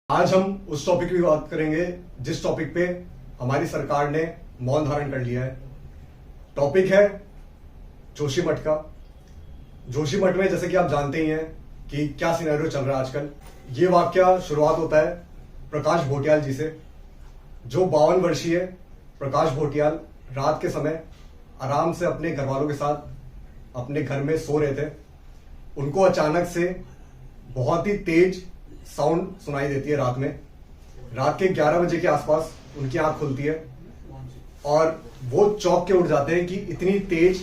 आज हम उस टॉपिक की बात करेंगे जिस टॉपिक पे हमारी सरकार ने मौन धारण कर लिया है। टॉपिक है जोशीमठ का। जोशीमठ में जैसे कि आप जानते ही हैं कि क्या सिनेरियो चल रहा है आजकल। ये वाकया शुरुआत होता है प्रकाश भोटियाल जी से। जो 52 वर्षीय प्रकाश भोटियाल रात के समय आराम से अपने घर वालों के साथ अपने घर में सो रहे थे। उनको अचानक से बहुत ही तेज साउंड सुनाई देती है रात में। रात के 11 बजे के आसपास उनकी आंख खुलती है और वो चौंक के उठ जाते हैं कि इतनी तेज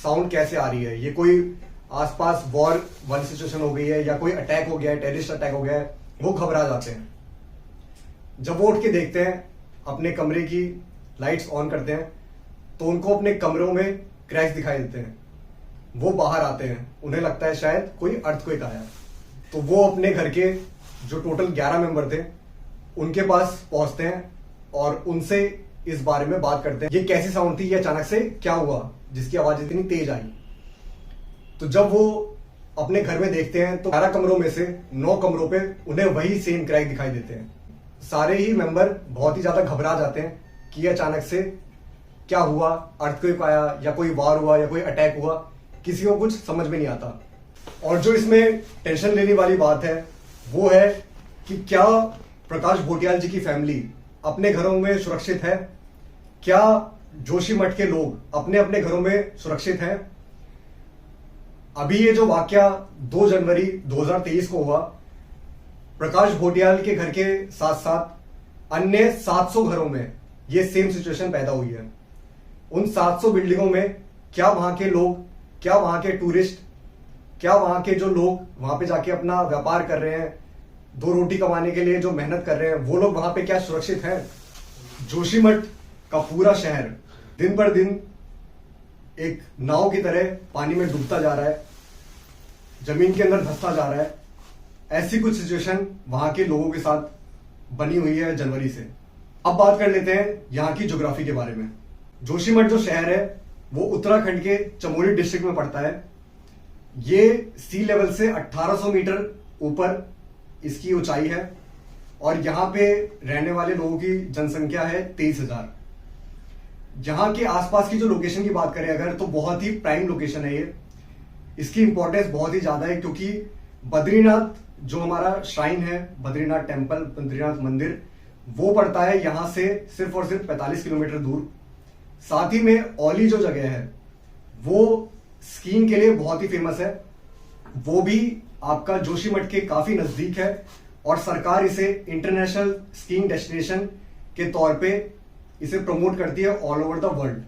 साउंड कैसे आ रही है। ये कोई आसपास वॉर वाली सिचुएशन हो गई है या कोई अटैक हो गया है, टेररिस्ट अटैक हो गया है। वो घबरा जाते हैं। जब वो उठ के देखते हैं, अपने कमरे की लाइट्स ऑन करते हैं तो उनको अपने कमरों में क्रैक्स दिखाई देते हैं। वो बाहर आते हैं, उन्हें लगता है शायद कोई अर्थक्वेक आया। तो वो अपने घर के जो टोटल 11 मेंबर थे उनके पास पहुंचते हैं और उनसे इस बारे में बात करते हैं। ये कैसी साउंड थी, ये अचानक से क्या हुआ जिसकी आवाज इतनी तेज आई। तो जब वो अपने घर में देखते हैं तो 11 कमरों में से 9 कमरों पे उन्हें वही सेम क्रैक दिखाई देते हैं। सारे ही मेंबर बहुत ही ज्यादा घबरा जाते हैं कि ये अचानक से क्या हुआ, अर्थक्वेक आया या कोई वार हुआ या कोई अटैक हुआ। किसी को कुछ समझ में नहीं आता। और जो इसमें टेंशन लेने वाली बात है वो है कि क्या प्रकाश भोटियाल जी की फैमिली अपने घरों में सुरक्षित है? क्या जोशीमठ के लोग अपने अपने घरों में सुरक्षित हैं? अभी ये जो वाकया 2 जनवरी 2023 को हुआ, प्रकाश भोटियाल के घर के साथ साथ अन्य 700 घरों में ये सेम सिचुएशन पैदा हुई है। उन 700 बिल्डिंगों में क्या वहां के लोग, क्या वहां के टूरिस्ट, क्या वहां के जो लोग वहां पे जाके अपना व्यापार कर रहे हैं, 2 रोटी कमाने के लिए जो मेहनत कर रहे हैं, वो लोग वहां पे क्या सुरक्षित हैं? जोशीमठ का पूरा शहर दिन पर दिन एक नाव की तरह पानी में डूबता जा रहा है, जमीन के अंदर धंसता जा रहा है। ऐसी कुछ सिचुएशन वहां के लोगों के साथ बनी हुई है जनवरी से। अब बात कर लेते हैं यहाँ की ज्योग्राफी के बारे में। जोशीमठ जो शहर है वो उत्तराखंड के चमोली डिस्ट्रिक्ट में पड़ता है। ये सी लेवल से 1800 मीटर ऊपर इसकी ऊंचाई है और यहाँ पे रहने वाले लोगों की जनसंख्या है 23,000। यहाँ के आसपास की जो लोकेशन की बात करें अगर, तो बहुत ही प्राइम लोकेशन है ये। इसकी इंपॉर्टेंस बहुत ही ज्यादा है क्योंकि बद्रीनाथ जो हमारा श्राइन है, बद्रीनाथ टेम्पल, बद्रीनाथ मंदिर, वो पड़ता है यहाँ से सिर्फ और सिर्फ 45 किलोमीटर दूर। साथ ही में औली जो जगह है वो स्कीइंग के लिए बहुत ही फेमस है। वो भी आपका जोशीमठ के काफी नजदीक है और सरकार इसे इंटरनेशनल स्कीइंग डेस्टिनेशन के तौर पे इसे प्रमोट करती है ऑल ओवर द वर्ल्ड।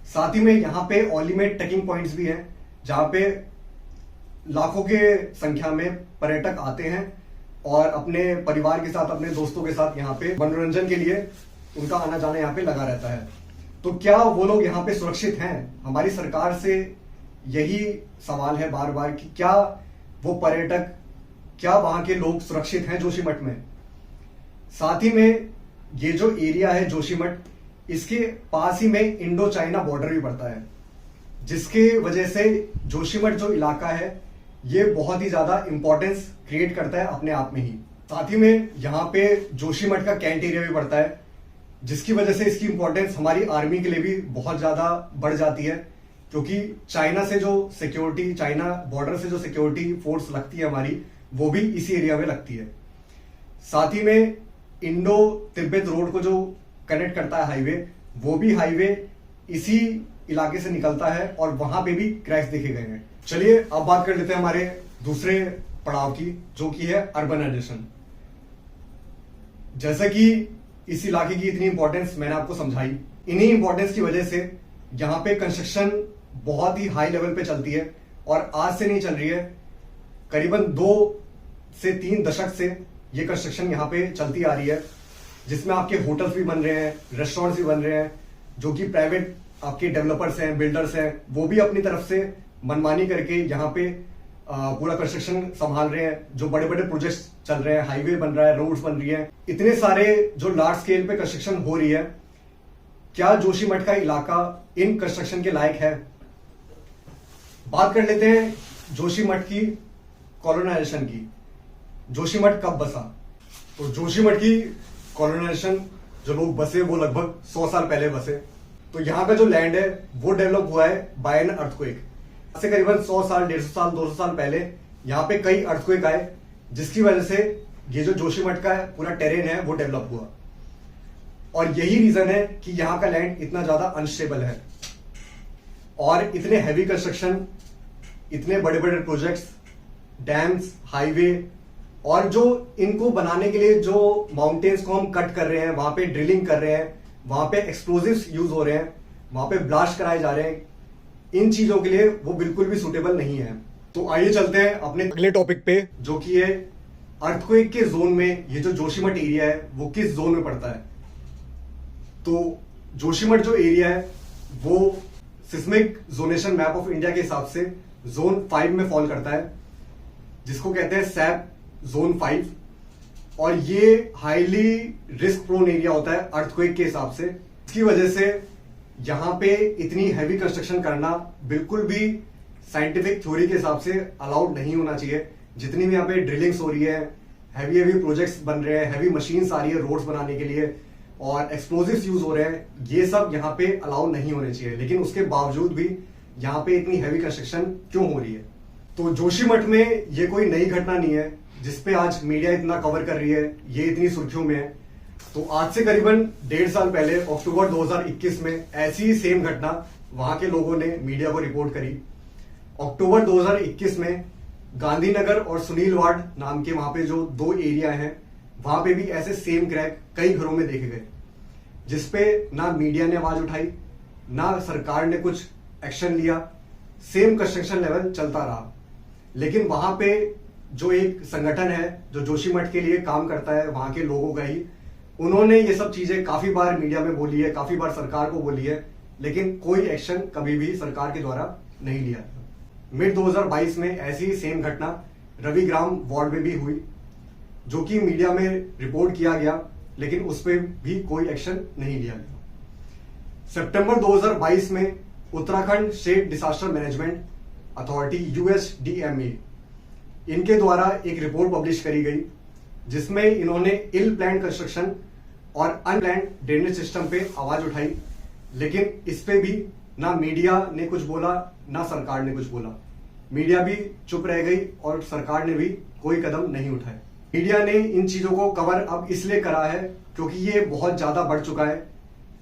साथ ही में यहाँ पे औली में ट्रेकिंग पॉइंट्स भी हैं जहां पे लाखों के संख्या में पर्यटक आते हैं और अपने परिवार के साथ, अपने दोस्तों के साथ यहाँ पे मनोरंजन के लिए उनका आना जाना यहाँ पे लगा रहता है। तो क्या वो लोग यहाँ पे सुरक्षित हैं? हमारी सरकार से यही सवाल है बार बार कि क्या वो पर्यटक, क्या वहां के लोग सुरक्षित हैं जोशीमठ में? साथ ही में ये जो एरिया है जोशीमठ, इसके पास ही में इंडो चाइना बॉर्डर भी पड़ता है, जिसके वजह से जोशीमठ जो इलाका है ये बहुत ही ज्यादा इंपॉर्टेंस क्रिएट करता है अपने आप में ही। साथ ही में यहाँ पे जोशीमठ का कैंट एरिया भी पड़ता है, जिसकी वजह से इसकी इंपॉर्टेंस हमारी आर्मी के लिए भी बहुत ज्यादा बढ़ जाती है क्योंकि चाइना से जो सिक्योरिटी, चाइना बॉर्डर से जो सिक्योरिटी फोर्स लगती है हमारी, वो भी इसी एरिया में लगती है। साथ ही में इंडो तिब्बत रोड को जो कनेक्ट करता है हाईवे, वो भी हाईवे इसी इलाके से निकलता है और वहां पे भी क्रैक्स देखे गए हैं। चलिए अब बात कर लेते हैं हमारे दूसरे पड़ाव की, जो कि है अर्बनाइजेशन। जैसा कि इस इलाके की इतनी इंपॉर्टेंस मैंने आपको समझाई, इन्हीं इंपॉर्टेंस की वजह से यहाँ पे कंस्ट्रक्शन बहुत ही हाई लेवल पे चलती है और आज से नहीं चल रही है, करीबन 2 से 3 दशक से ये कंस्ट्रक्शन यहाँ पे चलती आ रही है, जिसमें आपके होटल्स भी बन रहे हैं, रेस्टोरेंट्स भी बन रहे हैं, जो कि प्राइवेट आपके डेवलपर्स हैं, बिल्डर्स हैं, वो भी अपनी तरफ से मनमानी करके यहाँ पे पूरा कंस्ट्रक्शन संभाल रहे हैं। जो बड़े बड़े प्रोजेक्ट्स चल रहे हैं, हाईवे बन रहा है, रोड्स बन रही है, इतने सारे जो लार्ज स्केल पे कंस्ट्रक्शन हो रही है, क्या जोशीमठ का इलाका इन कंस्ट्रक्शन के लायक है? बात कर लेते हैं जोशीमठ की कॉलोनाइजेशन की। जोशीमठ कब बसा? तो जोशीमठ की कॉलोनाइजेशन जो लोग बसे वो लगभग 100 साल पहले बसे। तो यहाँ का जो लैंड है वो डेवलप हुआ है बाय एन अर्थक्वेक। से करीबन 100 साल, 150 साल, 200 साल पहले यहाँ पे कई अर्थक्वेक आए, जिसकी वजह से ये जो जोशीमठ का पूरा टेरेन है वो डेवलप हुआ। और यही रीजन है कि यहाँ का लैंड इतना ज्यादा अनस्टेबल है और इतने हैवी कंस्ट्रक्शन, इतने बड़े बड़े प्रोजेक्ट्स, डैम्स, हाईवे और जो इनको बनाने के लिए जो माउंटेन्स को हम कट कर रहे हैं, वहां पे ड्रिलिंग कर रहे हैं, वहां पे एक्सप्लोजिव्स यूज हो रहे हैं, वहां पे ब्लास्ट कराए जा रहे हैं, इन चीजों के लिए वो बिल्कुल भी सुटेबल नहीं है। तो आइए चलते हैं अपने अगले टॉपिक पे, जो कि है अर्थक्वेक के जोन में ये जो जोशीमठ एरिया है वो किस जोन में पड़ता है। तो जोशीमठ जो एरिया है वो seismic zonation map of India के हिसाब से जोन 5 में फॉल करता है, जिसको कहते हैं सैप जोन 5। और ये हाईली रिस्क प्रोन एरिया होता है अर्थक्वेक के हिसाब से। इसकी वजह से यहां पे इतनी हैवी कंस्ट्रक्शन करना बिल्कुल भी साइंटिफिक थ्योरी के हिसाब से अलाउड नहीं होना चाहिए। जितनी भी यहाँ पे ड्रिलिंग्स हो रही है, हैवी हैवी प्रोजेक्ट्स बन रहे हैं, हैवी मशीन्स आ रही है रोड्स बनाने के लिए और एक्सप्लोजिव्स यूज हो रहे हैं, ये सब यहाँ पे अलाउ नहीं होने चाहिए। लेकिन उसके बावजूद भी यहाँ पे इतनी हैवी कंस्ट्रक्शन क्यों हो रही है। तो जोशीमठ में ये कोई नई घटना नहीं है जिसपे आज मीडिया इतना कवर कर रही है, ये इतनी सुर्खियों में है। तो आज से करीबन 1.5 साल पहले अक्टूबर 2021 में ऐसी ही सेम घटना वहां के लोगों ने मीडिया को रिपोर्ट करी। अक्टूबर 2021 में गांधीनगर और सुनील वार्ड नाम के वहां पे जो 2 एरिया हैं, वहां पे भी ऐसे सेम क्रैक कई घरों में देखे गए, जिसपे ना मीडिया ने आवाज उठाई, ना सरकार ने कुछ एक्शन लिया। सेम कंस्ट्रक्शन लेवल चलता रहा। लेकिन वहां पे जो एक संगठन है जो जोशीमठ के लिए काम करता है, वहां के लोगों का ही, उन्होंने ये सब चीजें काफी बार मीडिया में बोली है, काफी बार सरकार को बोली है, लेकिन कोई एक्शन कभी भी सरकार के द्वारा नहीं लिया। मिड 2022 में ऐसी ही सेम घटना रविग्राम वार्ड में भी हुई, जो कि मीडिया में रिपोर्ट किया गया, लेकिन उस पर भी कोई एक्शन नहीं लिया गया। सितंबर 2022 में Uttarakhand state disaster management authority USDMA इनके द्वारा एक रिपोर्ट पब्लिश करी गई, जिसमें इन्होंने इल प्लान कंस्ट्रक्शन और अनप्लान्ड ड्रेनेज सिस्टम पे आवाज उठाई। लेकिन इस पे भी ना मीडिया ने कुछ बोला, ना सरकार ने कुछ बोला। मीडिया भी चुप रह गई और सरकार ने भी कोई कदम नहीं उठाए। मीडिया ने इन चीजों को कवर अब इसलिए करा है क्योंकि ये बहुत ज्यादा बढ़ चुका है।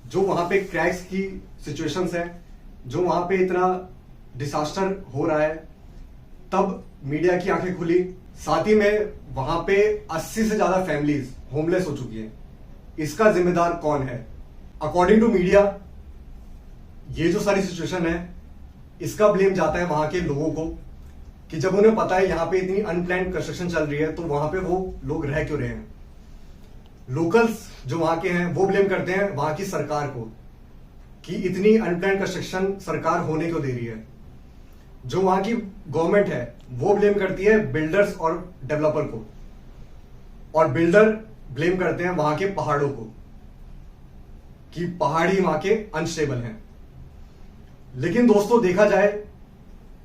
जो वहां पे क्रैक्स की सिचुएशंस है, जो वहां पे इतना डिसास्टर हो रहा है, तब मीडिया की आंखें खुली। साथ ही में वहां पे 80 से ज्यादा फैमिलीज होमलेस हो चुकी हैं। इसका जिम्मेदार कौन है? अकॉर्डिंग टू मीडिया ये जो सारी सिचुएशन है, इसका ब्लेम जाता है वहां के लोगों को, कि जब उन्हें पता है यहाँ पे इतनी अनप्लान्ड कंस्ट्रक्शन चल रही है, तो वहां पे वो लोग रह क्यों रहे हैं। लोकल्स जो वहां के हैं वो ब्लेम करते हैं वहां की सरकार को कि इतनी अनप्लान्ड कंस्ट्रक्शन सरकार होने क्यों दे रही है। जो वहां की गवर्नमेंट है वो ब्लेम करती है बिल्डर्स और डेवलपर को, और बिल्डर ब्लेम करते हैं वहां के पहाड़ों को कि पहाड़ ही वहां के अनस्टेबल हैं। लेकिन दोस्तों देखा जाए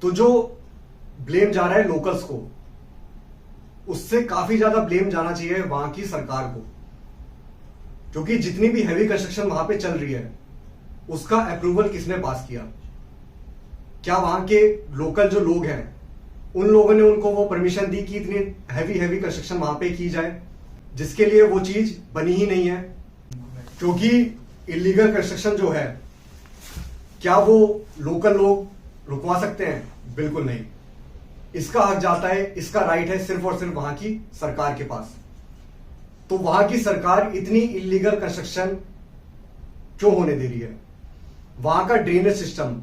तो जो ब्लेम जा रहा है लोकल्स को, उससे काफी ज्यादा ब्लेम जाना चाहिए वहां की सरकार को, क्योंकि जितनी भी हैवी कंस्ट्रक्शन वहां पे चल रही है उसका अप्रूवल किसने पास किया? क्या वहां के लोकल जो लोग हैं उन लोगों ने उनको वो परमिशन दी कि इतनी हैवी कंस्ट्रक्शन वहां पे की जाए, जिसके लिए वो चीज बनी ही नहीं है। क्योंकि इलीगल कंस्ट्रक्शन जो है, क्या वो लोकल लोग रुकवा सकते हैं? बिल्कुल नहीं। इसका हक जाता है, इसका राइट है सिर्फ और सिर्फ वहां की सरकार के पास। तो वहां की सरकार इतनी इलीगल कंस्ट्रक्शन क्यों होने दे रही है? वहां का ड्रेनेज सिस्टम,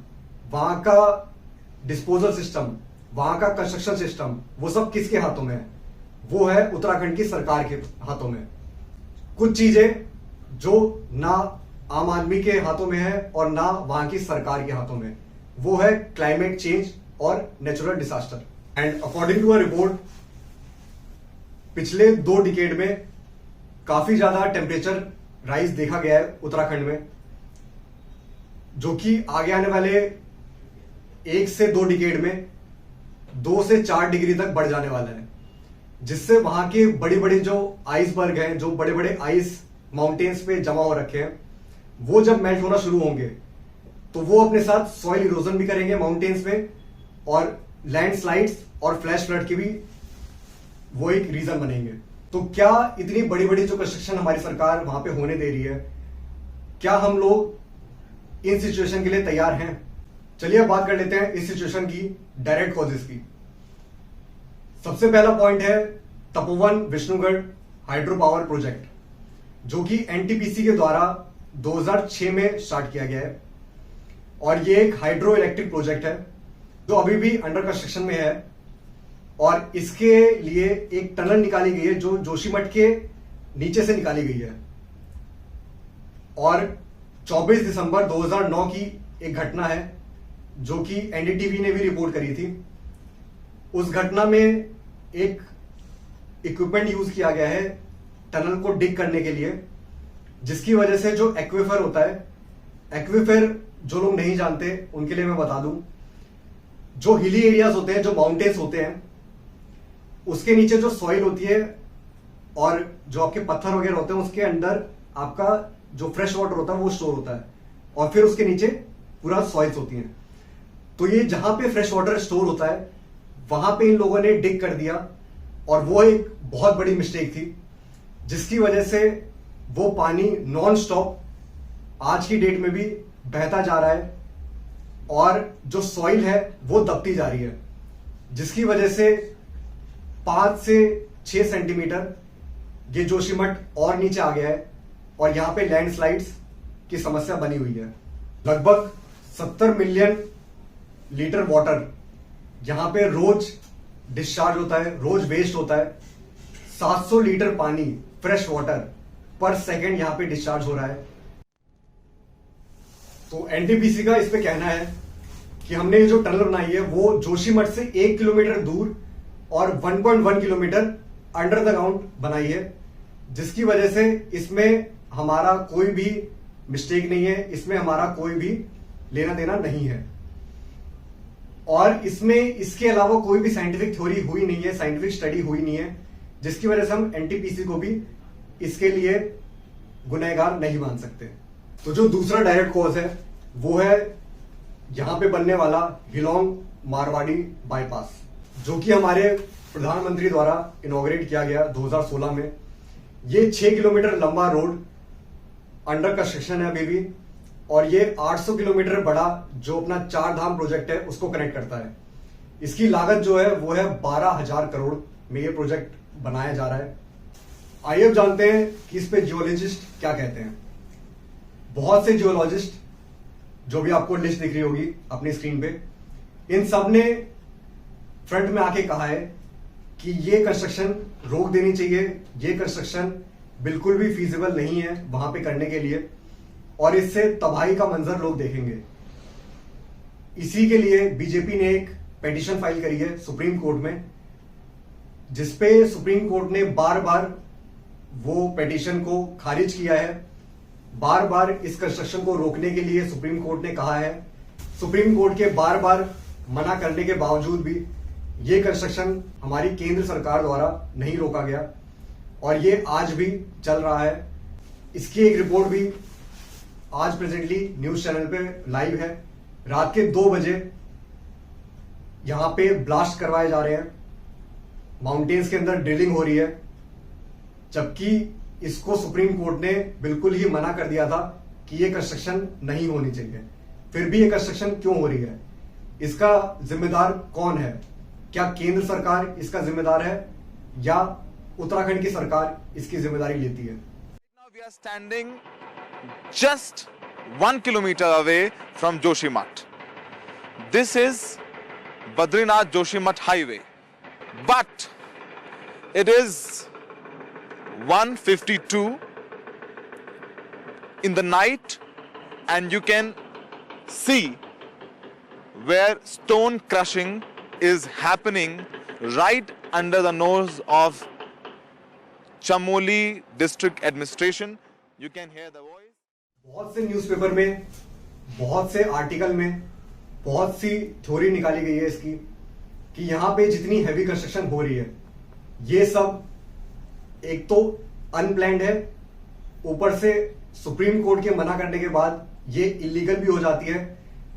वहां का डिस्पोजल सिस्टम, वहां का कंस्ट्रक्शन सिस्टम, वो सब किसके हाथों में है? वो है उत्तराखंड की सरकार के हाथों में। कुछ चीजें जो ना आम आदमी के हाथों में है और ना वहां की सरकार के हाथों में, वो है क्लाइमेट चेंज और natural disaster. And according to a report, पिछले 2 डिकेड में काफी ज्यादा टेम्परेचर राइज देखा गया है उत्तराखंड में, जो कि आगे आने वाले 1 से 2 डिकेड में 2 से 4 डिग्री तक बढ़ जाने वाला है। जिससे वहां के बड़ी बड़ी जो आइसबर्ग हैं, जो बड़े बड़े आइस माउंटेन्स पे जमा हो रखे हैं, वो जब मेल्ट होना शुरू होंगे तो वो अपने साथ सॉइल इरोजन भी करेंगे माउंटेन्स पे, और लैंडस्लाइड्स और फ्लैश फ्लड की भी वो एक रीजन बनेंगे। तो क्या इतनी बड़ी बड़ी जो कंस्ट्रक्शन हमारी सरकार वहां पे होने दे रही है, क्या हम लोग इन सिचुएशन के लिए तैयार हैं? चलिए अब बात कर लेते हैं इस सिचुएशन की डायरेक्ट कॉजेस की। सबसे पहला पॉइंट है Tapovan Vishnugarh hydro power project, जो कि एनटीपीसी के द्वारा 2006 में स्टार्ट किया गया है, और ये एक हाइड्रो इलेक्ट्रिक प्रोजेक्ट है जो अभी भी अंडर कंस्ट्रक्शन में है। और इसके लिए एक टनल निकाली गई है जो जोशीमठ के नीचे से निकाली गई है। और 24 दिसंबर 2009 की एक घटना है जो कि एनडीटीवी ने भी रिपोर्ट करी थी। उस घटना में एक इक्विपमेंट यूज किया गया है टनल को डिग करने के लिए, जिसकी वजह से जो एक्वीफर होता है, एक्वीफर जो लोग नहीं जानते उनके लिए मैं बता दूं, जो हिली एरियाज होते हैं, जो माउंटेन्स होते हैं, उसके नीचे जो सॉइल होती है और जो आपके पत्थर वगैरह होते हैं, उसके अंदर आपका जो फ्रेश वाटर होता है वो स्टोर होता है, और फिर उसके नीचे पूरा सॉइल्स होती हैं। तो ये जहां पे फ्रेश वाटर स्टोर होता है वहां पे इन लोगों ने डिग कर दिया, और वो एक बहुत बड़ी मिस्टेक थी, जिसकी वजह से वो पानी नॉन स्टॉप आज की डेट में भी बहता जा रहा है, और जो सॉइल है वो दबती जा रही है, जिसकी वजह से 5 से 6 सेंटीमीटर ये जोशीमठ और नीचे आ गया है, और यहां पे लैंडस्लाइड्स की समस्या बनी हुई है। लगभग 70 मिलियन लीटर वाटर यहां पे रोज डिस्चार्ज होता है, रोज वेस्ट होता है। 700 लीटर पानी फ्रेश वाटर पर सेकेंड यहां पे डिस्चार्ज हो रहा है। तो एनटीपीसी का इस पे कहना है कि हमने ये जो टनल बनाई है वो जोशीमठ से 1 किलोमीटर दूर और 1.1 किलोमीटर अंडर द ग्राउंड बनाई है, जिसकी वजह से इसमें हमारा कोई भी मिस्टेक नहीं है, इसमें हमारा कोई भी लेना देना नहीं है। और इसमें इसके अलावा कोई भी साइंटिफिक थ्योरी हुई नहीं है, साइंटिफिक स्टडी हुई नहीं है, जिसकी वजह से हम एनटीपीसी को भी इसके लिए गुनहगार नहीं मान सकते। तो जो दूसरा डायरेक्ट कॉज है वो है यहां पे बनने वाला हिलोंग मारवाड़ी बाईपास, जो कि हमारे प्रधानमंत्री द्वारा इनॉग्रेट किया गया 2016 में। ये 6 किलोमीटर लंबा रोड अंडर कंस्ट्रक्शन है अभी भी, और ये 800 किलोमीटर बड़ा जो अपना 4 धाम प्रोजेक्ट है उसको कनेक्ट करता है। इसकी लागत जो है वो है 12,000 करोड़ में ये प्रोजेक्ट बनाया जा रहा है। आइए अब जानते हैं कि इस पे जियोलॉजिस्ट क्या कहते हैं। बहुत से जियोलॉजिस्ट, जो भी आपको लिस्ट दिख रही होगी अपनी स्क्रीन पे, इन सब ने फ्रंट में आके कहा है कि ये कंस्ट्रक्शन रोक देनी चाहिए, ये कंस्ट्रक्शन बिल्कुल भी फीजिबल नहीं है वहां पे करने के लिए, और इससे तबाही का मंजर लोग देखेंगे। इसी के लिए बीजेपी ने एक पिटीशन फाइल करी है सुप्रीम कोर्ट में, जिसपे सुप्रीम कोर्ट ने बार बार वो पिटीशन को खारिज किया है। बार बार इस कंस्ट्रक्शन को रोकने के लिए सुप्रीम कोर्ट ने कहा है। सुप्रीम कोर्ट के बार बार मना करने के बावजूद भी ये कंस्ट्रक्शन हमारी केंद्र सरकार द्वारा नहीं रोका गया, और ये आज भी चल रहा है। इसकी एक रिपोर्ट भी आज प्रेजेंटली न्यूज चैनल पे लाइव है। रात के 2 बजे यहां पे ब्लास्ट करवाए जा रहे हैं, माउंटेन्स के अंदर ड्रिलिंग हो रही है, जबकि इसको सुप्रीम कोर्ट ने बिल्कुल ही मना कर दिया था कि ये कंस्ट्रक्शन नहीं होनी चाहिए। फिर भी ये कंस्ट्रक्शन क्यों हो रही है? इसका जिम्मेदार कौन है? क्या केंद्र सरकार इसका जिम्मेदार है या उत्तराखंड की सरकार इसकी जिम्मेदारी लेती है? Now we are standing just 1 kilometer away from Joshimath. This is Badrinath Joshimath highway, but it is 1:52 in the night, and you can see where stone crushing is happening right under the nose of Chamoli district administration. You can hear the voice. बहुत से newspaper में, बहुत से article में बहुत सी theory निकाली गई है इसकी कि यहाँ पे जितनी हैवी कंस्ट्रक्शन हो रही है ये सब एक तो अनप्लैंड है, ऊपर से सुप्रीम कोर्ट के मना करने के बाद ये इलीगल भी हो जाती है,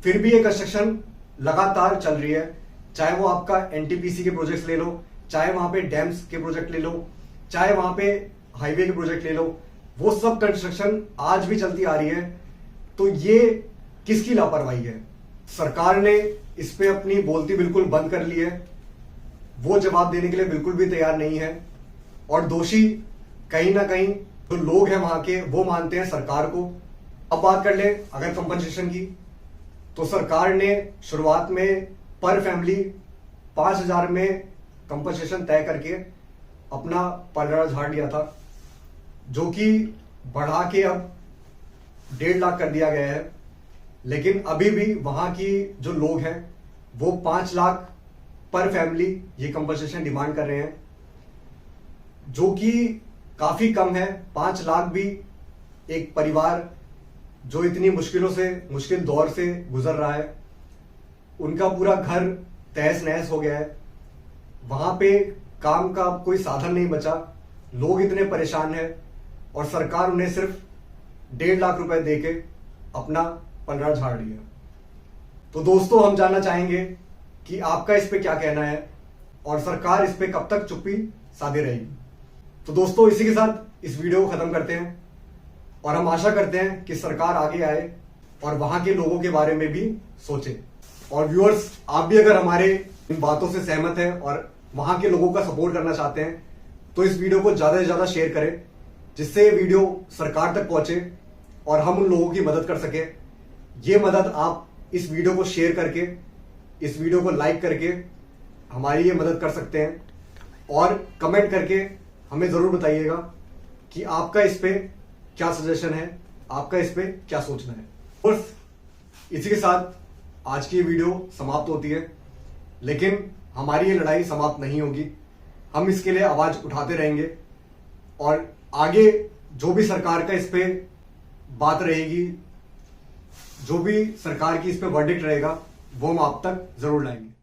फिर भी ये कंस्ट्रक्शन लगातार चल रही है। चाहे वो आपका एनटीपीसी के प्रोजेक्ट्स ले लो, चाहे वहां पे डैम्स के प्रोजेक्ट ले लो, चाहे वहां पे हाईवे के प्रोजेक्ट ले लो, वो सब कंस्ट्रक्शन आज भी चलती आ रही है। तो ये किसकी लापरवाही है? सरकार ने इस पे अपनी बोलती बिल्कुल बंद कर ली है, वो जवाब देने के लिए बिल्कुल भी तैयार नहीं है। और दोषी कहीं ना कहीं जो लोग हैं वहां के, वो मानते हैं सरकार को। अब बात कर ले अगर कंपनसेशन की, तो सरकार ने शुरुआत में पर फैमिली 5,000 में कंपनसेशन तय करके अपना पलड़ा झाड़ लिया था, जो कि बढ़ा के अब 1.5 लाख कर दिया गया है। लेकिन अभी भी वहां की जो लोग हैं वो 5 लाख पर फैमिली ये कंपनसेशन डिमांड कर रहे हैं, जो कि काफी कम है। 5 लाख भी एक परिवार जो इतनी मुश्किलों से, मुश्किल दौर से गुजर रहा है, उनका पूरा घर तहस नहस हो गया है, वहां पे काम का कोई साधन नहीं बचा, लोग इतने परेशान हैं और सरकार उन्हें सिर्फ 1.5 लाख रुपए देके अपना पलड़ा झाड़ लिया। तो दोस्तों, हम जानना चाहेंगे कि आपका इस पे क्या कहना है और सरकार इस पे कब तक चुप्पी साधे रहेगी। तो दोस्तों, इसी के साथ इस वीडियो को खत्म करते हैं और हम आशा करते हैं कि सरकार आगे आए और वहां के लोगों के बारे में भी सोचे। और व्यूअर्स, आप भी अगर हमारे इन बातों से सहमत हैं और वहां के लोगों का सपोर्ट करना चाहते हैं, तो इस वीडियो को ज्यादा से ज्यादा शेयर करें, जिससे ये वीडियो सरकार तक पहुंचे और हम उन लोगों की मदद कर सके। ये मदद आप इस वीडियो को शेयर करके, इस वीडियो को लाइक करके हमारी ये मदद कर सकते हैं। और कमेंट करके हमें जरूर बताइएगा कि आपका इस पे क्या सजेशन है, आपका इस पे क्या सोचना है। बस इसी के साथ आज की वीडियो समाप्त होती है, लेकिन हमारी ये लड़ाई समाप्त नहीं होगी। हम इसके लिए आवाज उठाते रहेंगे और आगे जो भी सरकार का इस पे बात रहेगी, जो भी सरकार की इस पे वर्डिक्ट रहेगा, वो हम आप तक जरूर लाएंगे।